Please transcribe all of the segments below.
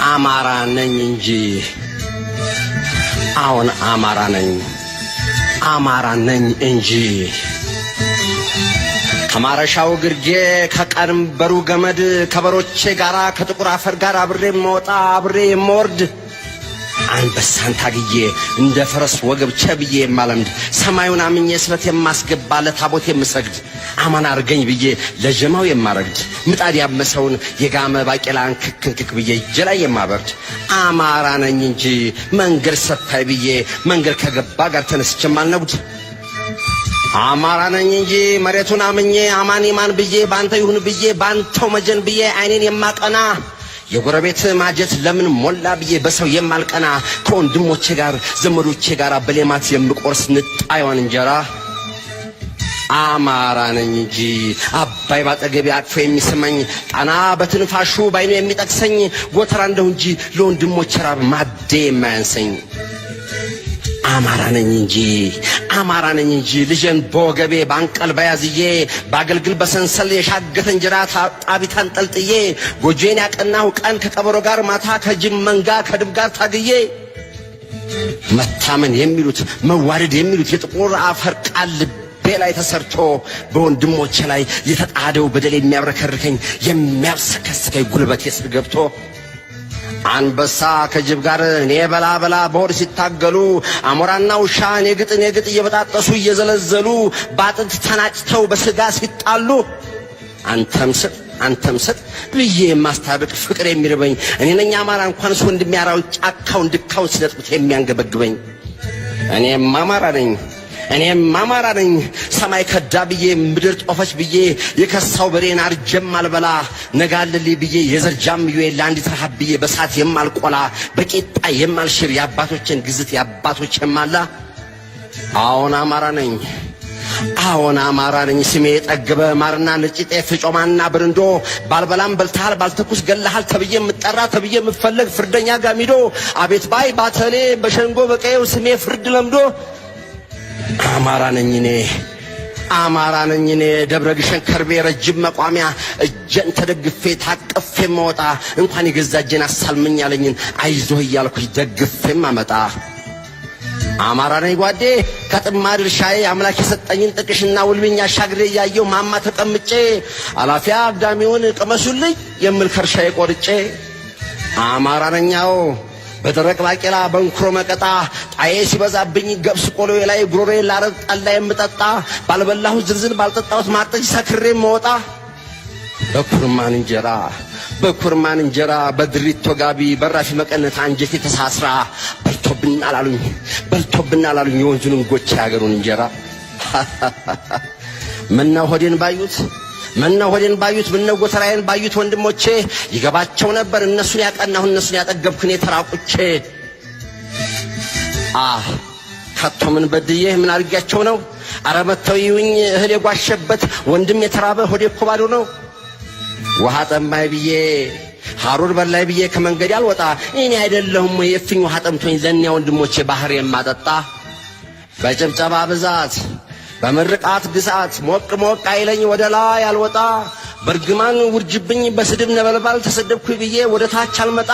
አማራ ነኝ እንጂ አሁን አማራ ነኝ እንጂ ከማረሻው ግርጌ ከቀንበሩ ገመድ ከበሮቼ ጋራ ከጥቁር አፈር ጋር አብሬ የምወጣ አብሬ የምወርድ አንበሳን ታግዬ እንደ ፈረስ ወገብ ቸብዬ የማለምድ ሰማዩን አምኜ ስለት የማስገባ ለታቦት የምሰግድ አማን አርገኝ ብዬ ለጀማው የማረግድ ምጣድ ያመሰውን የጋመ ባቄላን ክክክክ ብዬ እጄ ላይ የማበርድ አማራ ነኝ እንጂ መንገድ ሰፋይ ብዬ መንገድ ከገባ ጋር ተነስቼ ማልነጉድ አማራ ነኝ እንጂ መሬቱን አምኜ አማን ብዬ ባንተ ይሁን ብዬ ባንተው መጀን ብዬ አይኔን የማቀና የጎረቤት ማጀት ለምን ሞላ ብዬ በሰው የማልቀና ከወንድሞቼ ጋር ዘመዶቼ ጋር በሌማት የምቆርስ ንጣዩን እንጀራ አማራ ነኝ እንጂ አባይ ባጠገቤ አቅፎ የሚስመኝ ጣና በትንፋሹ ባይኑ የሚጠቅሰኝ ጎተራ እንደው እንጂ ለወንድሞቼ ራብ ማዴ የማያንሰኝ አማራ ነኝ እንጂ ልጄን በወገቤ ባንቀልባ ያዝዬ ባገልግል በሰንሰል የሻገተ እንጀራ ጣቢታን ጠልጥዬ ጎጆዬን ያቀናሁ ቀን ከቀበሮ ጋር ማታ ከጅብ መንጋ ከድብ ጋር ታግዬ መታመን የሚሉት መዋደድ የሚሉት የጥቁር አፈር ቃል ልቤ ላይ ተሰርቶ በወንድሞቼ ላይ የተጣደው በደል የሚያብረከርከኝ የሚያብሰከስከኝ ጉልበቴ ስር ገብቶ አንበሳ ከጅብ ጋር እኔ በላ በሆድ ሲታገሉ አሞራና ውሻ እኔ ግጥ እየበጣጠሱ እየዘለዘሉ ባጥንት ተናጭተው በስጋ ሲጣሉ አንተም ስጥ ብዬ የማስታርቅ ፍቅር የሚርበኝ እኔ ነኝ አማራ እንኳንስ ወንድሜ አራዊት ጫካውን ድካውን ሲነጥቁት የሚያንገበግበኝ እኔም አማራ ነኝ ሰማይ ከዳ ብዬ ምድር ጦፈች ብዬ የከሳው በሬን አርጀም አልበላ ነጋልልኝ ብዬ የዘርጃም ይዌ ለአንዲት ረሃብ ብዬ በሳት የማልቆላ በቂጣ የማልሽር የአባቶችን ግዝት የአባቶችን ማላ አዎን አማራ ነኝ ስሜ ጠግበ ማርና ነጭ ጤፍ ጮማና ብርንዶ ባልበላም በልተሃል ባልተኩስ ገለሃል ተብዬ የምጠራ ተብዬ የምፈለግ ፍርደኛ ጋሚዶ አቤት ባይ ባተሌ በሸንጎ በቀየው ስሜ ፍርድ ለምዶ አማራ ነኝ እኔ ደብረ ግሸን ከርቤ ረጅም መቋሚያ እጄን ተደግፌ ታቅፌ መወጣ እንኳን የገዛ እጄን አሳልመኝ ያለኝን አይዞህ እያልኩኝ ደግፌም አመጣ አማራ ነኝ ጓዴ ከጥማድ እርሻዬ አምላክ የሰጠኝን ጥቅሽና ውልብኛ ሻግሬ ያየው ማማ ተቀምጬ አላፊያ አግዳሚውን ቅመሱልኝ የምል ከርሻዬ ቆርጬ አማራ ነኛው በደረቅ ባቄላ በንክሮ መቀጣ ጣዬ ሲበዛብኝ ገብስ ቆሎዬ ላይ ጉሮሬ ላረጥ ጠላ የምጠጣ ባልበላሁ ዝርዝር ባልጠጣሁት ማጠጅ ሰክሬ መወጣ በኩርማን እንጀራ በድሪቶ ጋቢ በራፊ መቀነት አንጀቴ ተሳስራ በልቶብናል አሉኝ የወንዙን ጎቻ ያገሩን እንጀራ ምነው ሆዴን ባዩት ምነው ጎተራዬን ባዩት ወንድሞቼ ይገባቸው ነበር እነሱን ያቀናሁ እነሱን ያጠገብኩኝ ተራቁቼ ከቶ ምን በድዬ ምን አርጋቸው ነው አረ መተው ይውኝ እህል የጓሸበት ወንድም የተራበ ሆዴ እኮ ባዶ ነው ውሃ ጠማይ ብዬ ሐሩር በላይ ብዬ ከመንገድ ያልወጣ እኔ አይደለሁም የፍኝ ውሃ ጠምቶኝ ለእኒያ ወንድሞቼ ባህር የማጠጣ በጭብጨባ ብዛት በመርቃት ግሳት ሞቅ አይለኝ ወደ ላይ አልወጣ በርግማን ውርጅብኝ በስድብ ነበልባል ተሰደብኩኝ ብዬ ወደ ታች አልመጣ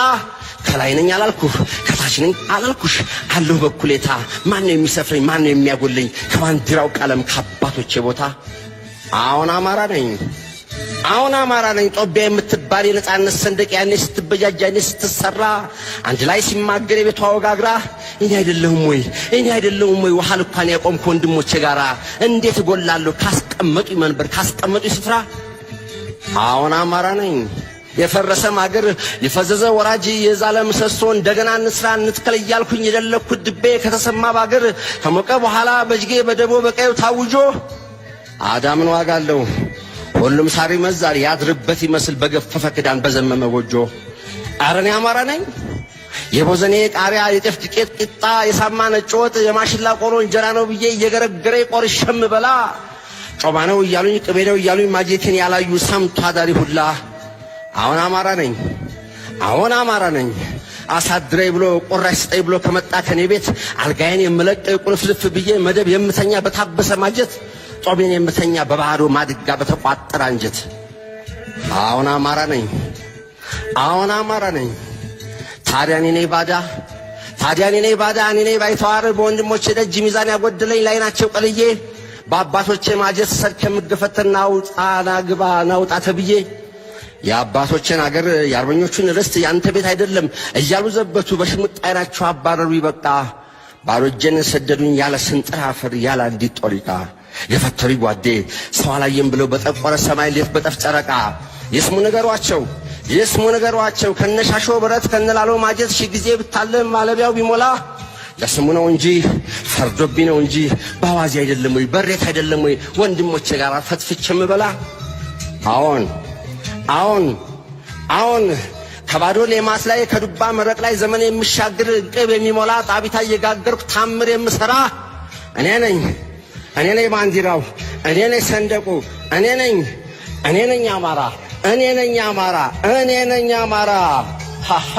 ከላይ ነኝ አላልኩህ ከታች ነኝ አላልኩሽ አለሁ በኩሌታ ማን ነው የሚሰፍረኝ ማን ነው የሚያጎለኝ ከባንዲራው ቀለም ከአባቶቼ ቦታ አሁን አማራ ነኝ ጦቢያ የምትባል የነጻነት ሰንደቅ ያኔ ስትበጃጅ ያኔ ስትሰራ አንድ ላይ ሲማገር የቤቷ ወጋግራ እኔ አይደለሁም ወይ ውሃ ልኳን ያቆምኩ ወንድሞቼ ጋራ እንዴት እጎላለሁ ካስቀመጡኝ መንበር ካስቀመጡኝ ስፍራ አሁን አማራ ነኝ የፈረሰ ማገር የፈዘዘ ወራጅ የዛለ ምሰሶ እንደገና እንስራ እንትከል እያልኩኝ የደለኩት ድቤ ከተሰማ ባገር ከሞቀ በኋላ በጅጌ በደቦ በቀዩ ታውጆ አዳምን ዋጋለሁ ሁሉም ሳሪ መዛር ያድርበት ይመስል በገፈፈ ክዳን በዘመመ ጎጆ አረኔ አማራ ነኝ የቦዘኔ ቃሪያ የጤፍ ዱቄት ቂጣ የሳማ ነጭ ወጥ የማሽላ ቆሎ እንጀራ ነው ብዬ እየገረገረ ቆርሸም በላ ጮማ ነው እያሉኝ ቅቤ ነው እያሉኝ ማጀቴን ያላዩ ሰምቶ አዳሪ ሁላ አሁን አማራ ነኝ አሳድረይ ብሎ ቆራሽ ስጠይ ብሎ ከመጣ ከኔ ቤት አልጋዬን የምለቅ ቁልፍልፍ ብዬ መደብ የምተኛ በታበሰ ማጀት ጦሜን የምተኛ በባዶ ማድጋ በተቋጠረ አንጀት አሁን አማራ ነኝ ታዲያ እኔ ነኝ ባዳ እኔ ነኝ ባይተዋር በወንድሞቼ ደጅ ሚዛን ያጎደለኝ ላይ ናቸው ቀልዬ በአባቶቼ ማጀት ሰርክ የምገፈተና ውጣና ግባ ናውጣ ተብዬ የአባቶቼን አገር የአርበኞቹን ርስት ያንተ ቤት አይደለም እያሉ ዘበቱ በሽሙጥ አይናቸው አባረሩ ይበቃ ባዶ እጄን ሰደዱኝ ያለ ስንጥር አፈር ያለ አንዲት ጦሪቃ የፈተሪ ጓዴ ሰው አላየም ብለው በጠቆረ ሰማይ ሌት በጠፍ ጨረቃ የስሙ ነገሯቸው ከነሻሾ ብረት ከነላሎ ማጀት ሺ ጊዜ ብታለም ማለቢያው ቢሞላ ለስሙ ነው እንጂ ፈርዶብኝ ነው እንጂ ባዋዚ አይደለም ወይ በሬት አይደለም ወይ ወንድሞቼ ጋር ፈትፍቼ ምበላ አዎን ከባዶ ሌማስ ላይ ከዱባ መረቅ ላይ ዘመን የሚሻገር ቅብ የሚሞላ ጣቢታ እየጋገርኩ ታምር የምሰራ እኔ ነኝ ባንዲራው እኔ ነኝ ሰንደቁ እኔ ነኝ አማራ ሃሃ